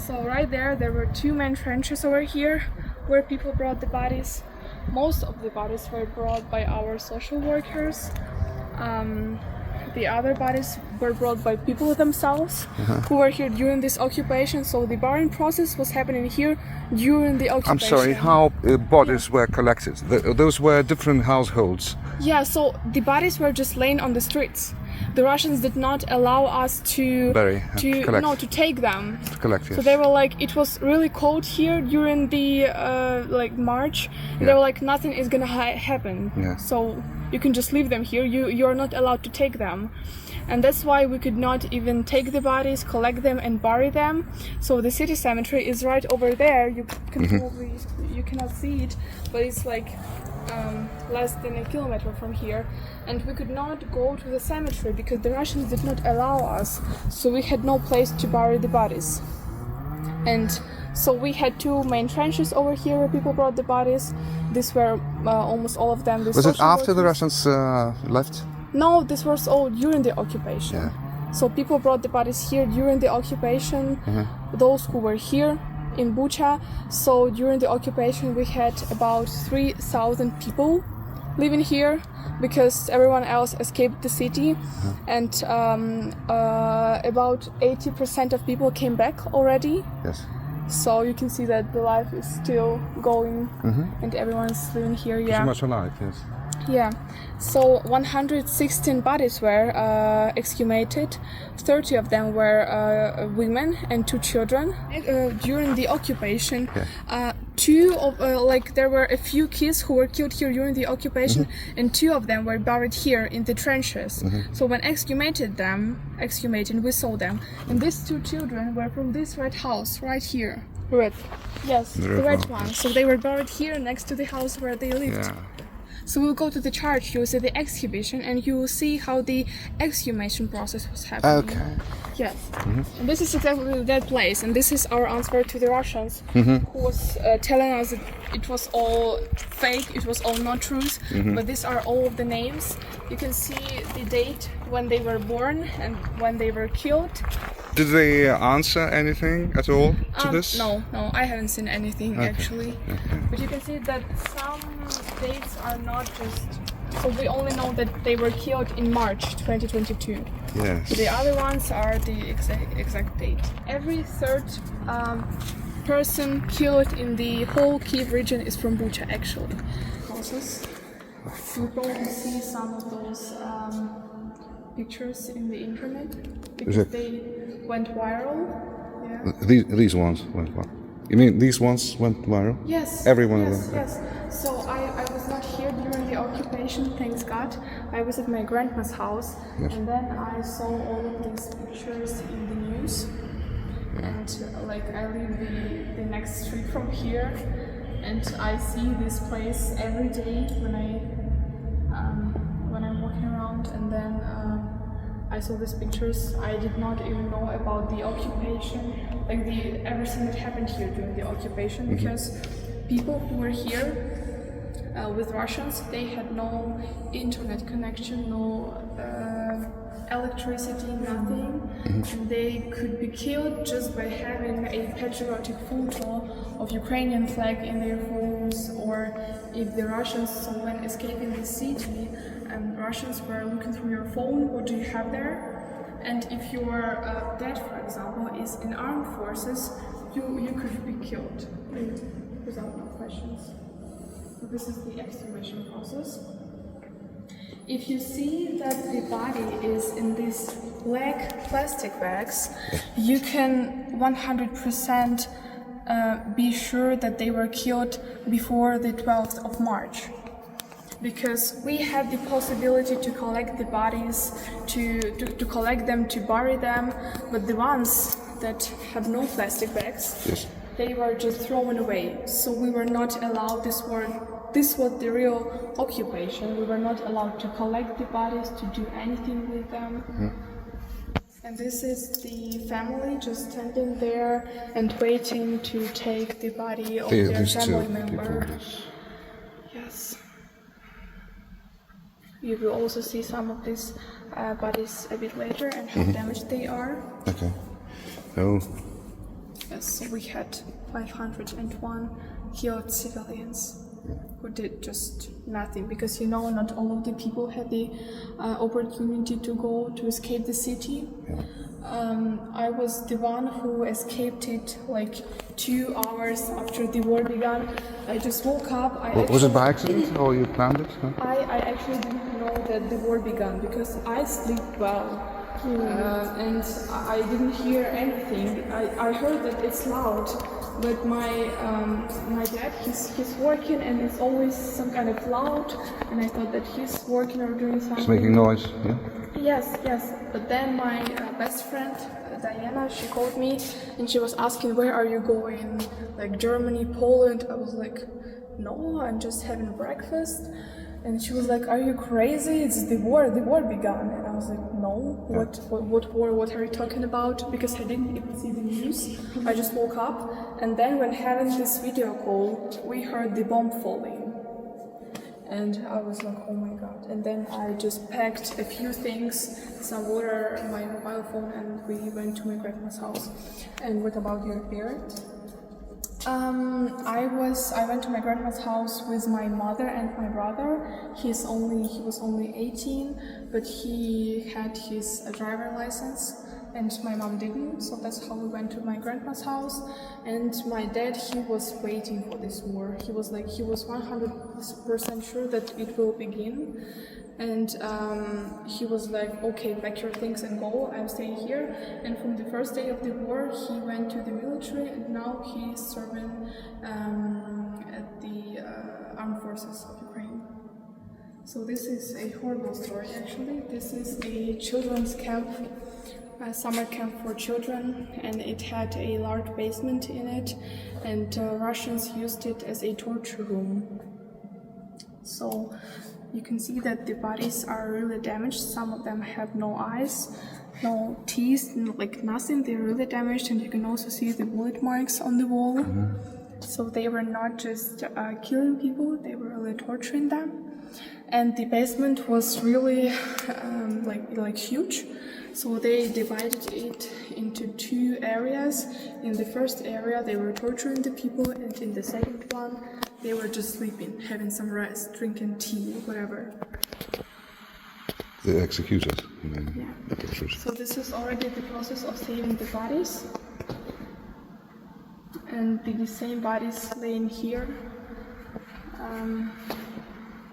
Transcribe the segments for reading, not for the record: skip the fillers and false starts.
So right there were two main trenches over here where people brought the bodies. Most of the bodies were brought by our social workers. The other bodies were brought by people themselves who were here during this occupation. So the burying process was happening here during the occupation. I'm sorry, how bodies were collected? Those were different households. Yeah, so the bodies were just laying on the streets. The Russians did not allow us to take them. To collect, yes. So they were like, it was really cold here during the March. They were like, nothing is gonna happen. Yeah. So you can just leave them here. You are not allowed to take them. And that's why we could not even take the bodies, collect them and bury them. So the city cemetery is right over there. You can probably, you cannot see it, but it's like less than a kilometer from here. And we could not go to the cemetery because the Russians did not allow us. So we had no place to bury the bodies. And so we had two main trenches over here where people brought the bodies. These were almost all of them. Was it after the Russians left? No, this was all during the occupation. Yeah. So people brought the bodies here during the occupation, those who were here in Bucha. So during the occupation we had about 3,000 people living here because everyone else escaped the city, and about 80% of people came back already. Yes. So you can see that the life is still going and everyone's living here. Yeah. Pretty much alive, yes. Yeah, so 116 bodies were exhumated. 30 of them were women and 2 children. During the occupation, there were a few kids who were killed here during the occupation, and 2 of them were buried here in the trenches. So when exhumated, we saw them. And these 2 children were from this red house right here. Red. Yes, the red one. So they were buried here next to the house where they lived. Yeah. So we'll go to the church, you'll see the exhibition, and you will see how the exhumation process was happening. Okay. Yes. And this is exactly that place, and this is our answer to the Russians, who was telling us that it was all fake, it was all not truth, but these are all of the names. You can see the date when they were born and when they were killed. Did they answer anything at all to this? No, I haven't seen anything actually. Okay. But you can see that some dates are not just... So we only know that they were killed in March 2022. Yes. The other ones are the exact date. Every third person killed in the whole Kiev region is from Bucha actually. You probably see some of those pictures in the internet because they went viral. Yeah. These ones went viral. You mean these ones went viral? Yes. Every one of them. Yes. So I was not here during the occupation, thanks God. I was at my grandma's house, and then I saw all of these pictures in the news. And I live the next street from here, and I see this place every day when I'm walking around, and then I saw these pictures. I did not even know about the occupation, everything that happened here during the occupation, because people who were here with Russians, they had no internet connection, no electricity, nothing, and they could be killed just by having a patriotic photo of Ukrainian flag in their phones, or if the Russians, so when escaping the city, and Russians were looking through your phone, what do you have there? And if your dad, for example, is in armed forces, you could be killed without no questions. So this is the exhumation process. If you see that the body is in these black plastic bags, you can 100% be sure that they were killed before the 12th of March. Because we had the possibility to collect the bodies, to collect them, to bury them, but the ones that have no plastic bags, they were just thrown away. So we were not allowed, this was the real occupation, we were not allowed to collect the bodies, to do anything with them. And this is the family just standing there and waiting to take the body of their family member. Yes. You will also see some of these bodies a bit later and how damaged they are. Okay. So Yes, so we had 501 killed civilians who did just nothing, because you know not all of the people had the opportunity to escape the city. I was the one who escaped it like 2 hours after the war began. I just woke up. Was it by accident or you planned it? Huh? I actually didn't know that the war began because I sleep well. And I didn't hear anything. I heard that it's loud, but my dad, he's working and it's always some kind of loud, and I thought that he's working or doing something. It's making noise, yeah? Yes. But then my best friend, Diana, she called me and she was asking, where are you going? Like Germany, Poland? I was like, no, I'm just having breakfast. And she was like, are you crazy? It's the war began. And I was like, no, what war, what are you talking about? Because I didn't even see the news. I just woke up, and then when having this video call, we heard the bomb falling. And I was like, oh my god. And then I just packed a few things, some water, my mobile phone, and we went to my grandma's house. And what about your parents? I went to my grandma's house with my mother and my brother. He was only 18, but he had his driver license, and my mom didn't. So that's how we went to my grandma's house. And my dad, he was waiting for this war. He was 100% sure that it will begin. And he was like, okay, pack your things and go, I'm staying here. And from the first day of the war, he went to the military, and now he's serving at the armed forces of Ukraine. So this is a horrible story, actually. This is a children's camp, a summer camp for children, and it had a large basement in it, and Russians used it as a torture room. So you can see that the bodies are really damaged. Some of them have no eyes, no teeth, like nothing. They're really damaged, and you can also see the bullet marks on the wall. So they were not just killing people, they were really torturing them. And the basement was really like huge. So they divided it into 2 areas. In the first area, they were torturing the people, and in the second one, they were just sleeping, having some rest, drinking tea, whatever. The executors. Yeah. So this is already the process of saving the bodies. And the same bodies laying here.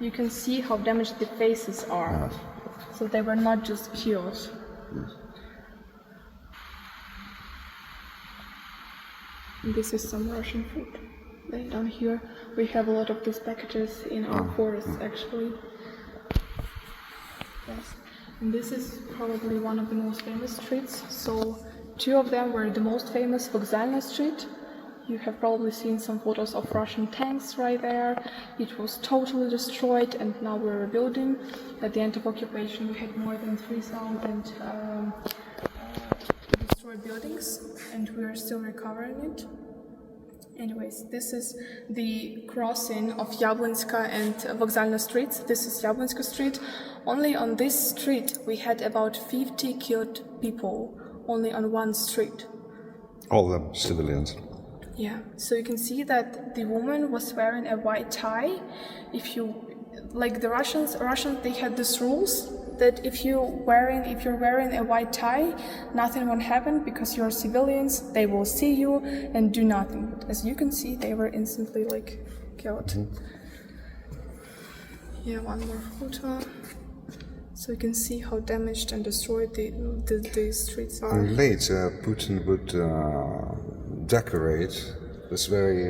You can see how damaged the faces are. So they were not just killed. And this is some Russian food. Laying down here, we have a lot of these packages in our forests, actually. Yes. And this is probably one of the most famous streets. So 2 of them were the most famous, Vokzalna Street. You have probably seen some photos of Russian tanks right there. It was totally destroyed, and now we're rebuilding. At the end of occupation, we had more than 3,000 destroyed buildings, and we are still recovering it. Anyways, this is the crossing of Jablinska and Vokzalna streets. This is Jablinska street. Only on this street, we had about 50 killed people, only on one street. All of them civilians. Yeah, so you can see that the woman was wearing a white tie. If you, like the Russians, they had these rules that if you're wearing a white tie, nothing won't happen because you're civilians. They will see you and do nothing. But as you can see, they were instantly killed. Yeah, one more photo. So you can see how damaged and destroyed the streets are. And later, Putin would decorate this very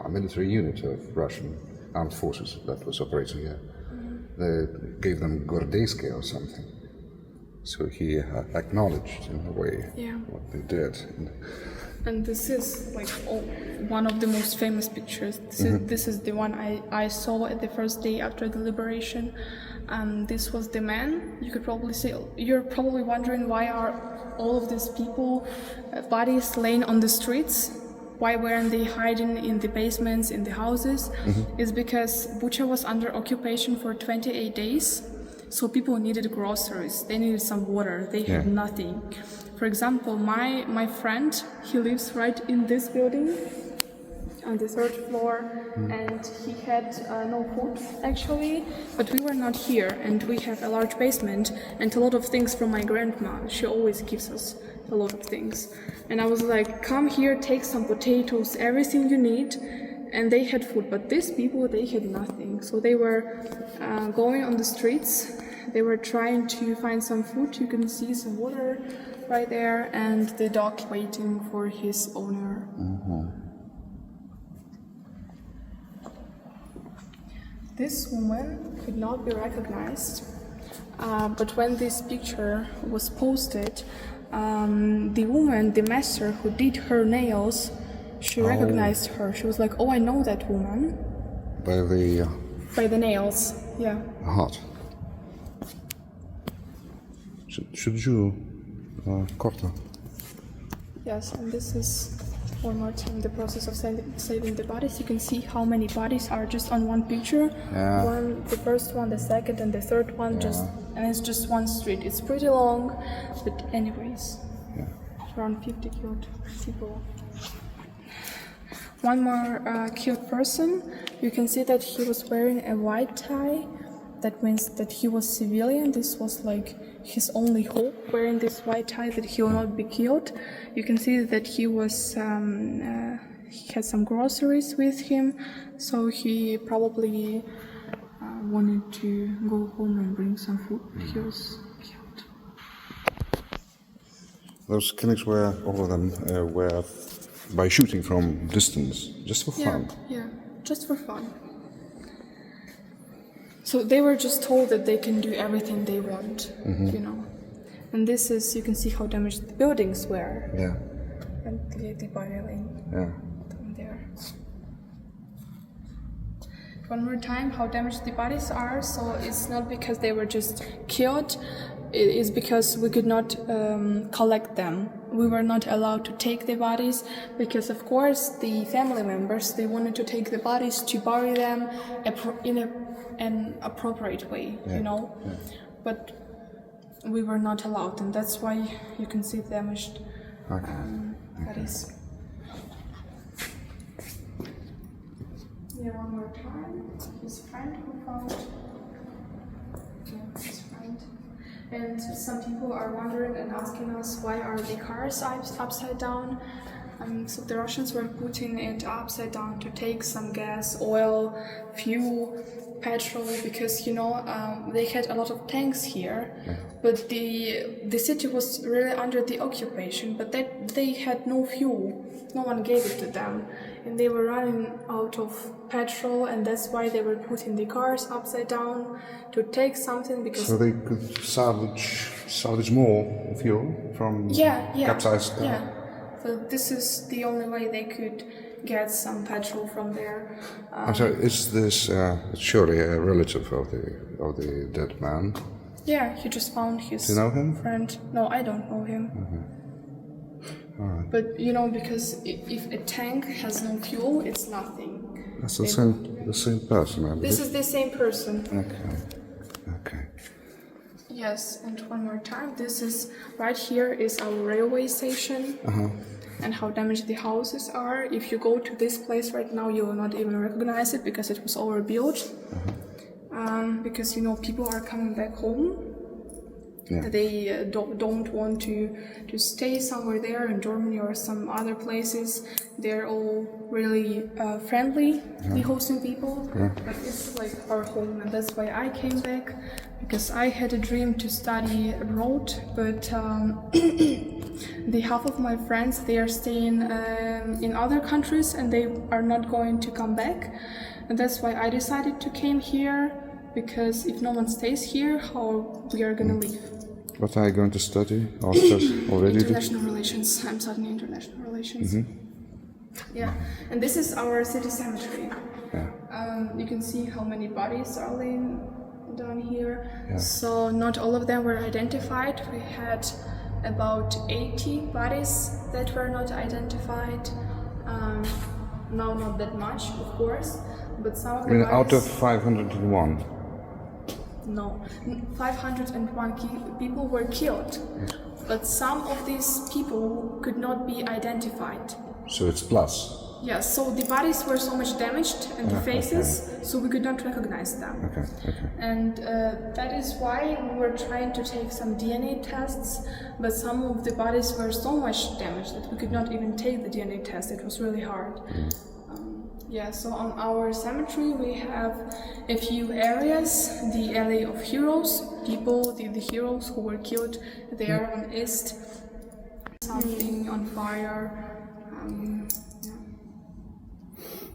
military unit of Russian armed forces that was operating here. They gave them Gordeyske or something. So he acknowledged in a way what they did. And this is one of the most famous pictures. This is the one I saw at the first day after the liberation. This was the man. You could probably see. You're probably wondering why are all of these people bodies laying on the streets? Why weren't they hiding in the basements, in the houses? It's because Bucha was under occupation for 28 days, So people needed groceries, they needed some water, they had nothing. For example, my friend, he lives right in this building, on the 3rd floor, and he had no food actually, but we were not here, and we have a large basement and a lot of things from my grandma. She always gives us a lot of things, and I was like, come here, take some potatoes, everything you need, and they had food. But these people, they had nothing, so they were going on the streets, they were trying to find some food. You can see some water right there, and the dog waiting for his owner. This woman could not be recognized, but when this picture was posted, the woman, the master who did her nails, she recognized her. She was like, "Oh, I know that woman." By the nails, yeah. Heart. Should you corta? Yes, and this is one more time the process of saving the bodies. You can see how many bodies are just on one picture. The first one, the second, and the third one, and it's just one street. It's pretty long, but anyways, around 50 killed people. One more killed person. You can see that he was wearing a white tie. That means that he was civilian. This was like his only hope, wearing this white tie, that he will not be killed. You can see that he was he had some groceries with him, so he probably wanted to go home and bring some food. He was killed. Those killings were, all of them, were by shooting from distance, just for fun. Yeah, just for fun. So they were just told that they can do everything they want, you know. And this is, you can see how damaged the buildings were. Yeah. And the body lane. Yeah. Down there. One more time, how damaged the bodies are. So it's not because they were just killed, it is because we could not collect them. We were not allowed to take the bodies because, of course, the family members, they wanted to take the bodies to bury them in an appropriate way, you know. Yeah. But we were not allowed, and that's why you can see damaged bodies. Yeah, one more time. His friend who found. Yeah, his friend. And some people are wondering and asking us, why are the cars upside down? So the Russians were putting it upside down to take some gas, oil, fuel, petrol, because, you know, they had a lot of tanks here, but the city was really under the occupation, but they had no fuel. No one gave it to them, and they were running out of petrol, and that's why they were putting the cars upside down to take something, because so they could salvage more fuel from capsized car. Yeah. So this is the only way they could get some petrol from there. I'm sorry, is this surely a relative of the dead man? Yeah, he just found his Do you know him? friend. No, I don't know him. All right. But you know, because if a tank has no fuel, it's nothing. That's the same person, I believe. This is the same person. Okay. Yes, and one more time, this is right here is our railway station. And how damaged the houses are. If you go to this place right now, you will not even recognize it because it was overbuilt. Because, you know, people are coming back home. Yeah. They don't want to stay somewhere there in Germany or some other places. They're all really friendly, the hosting people. But it's like our home, and that's why I came back, because I had a dream to study abroad, but the half of my friends, they are staying in other countries and they are not going to come back, and that's why I decided to came here, because if no one stays here, how we are gonna live? What are you going to study? Already? International relations. I'm studying international relations. Yeah, and this is our city cemetery. You can see how many bodies are laying down here. So not all of them were identified. We had about 80 bodies that were not identified. Now not that much, of course, but some of the bodies... out of 501? no, 501 people were killed, but some of these people could not be identified. So it's plus. Yes, so the bodies were so much damaged and the faces, so we could not recognize them. Okay. And that is why we were trying to take some DNA tests, but some of the bodies were so much damaged that we could not even take the DNA test. It was really hard. So on our cemetery we have a few areas: the alley of heroes, people, the heroes who were killed there on East, something on fire.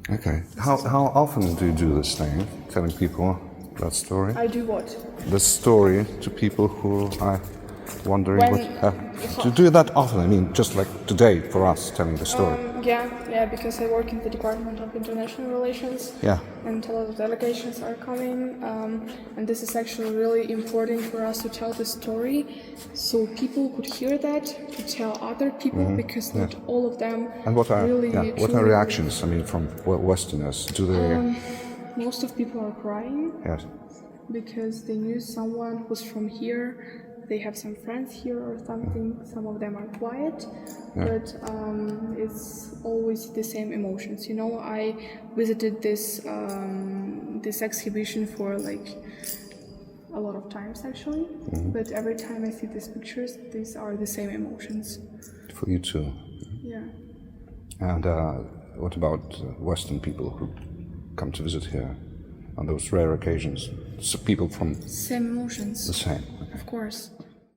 Okay. How often do you do this thing, telling people that story? I do what? The story to people who are wondering When- what. Do you do that often? I mean, just like today for us, telling the story. Yeah, because I work in the Department of International Relations. Yeah. And a lot of delegations are coming, and this is actually really important for us to tell the story, so people could hear that, to tell other people, because not all of them And what are really what are reactions? I mean, from Westerners? Do they? most of people are crying Yes. because they knew someone who's from here. They have some friends here or something. Some of them are quiet, but it's always the same emotions. You know, I visited this this exhibition for like a lot of times actually, but every time I see these pictures, these are the same emotions. For you too. Yeah. And what about Western people who come to visit here on those rare occasions? So people from Same emotions. the same. Of course.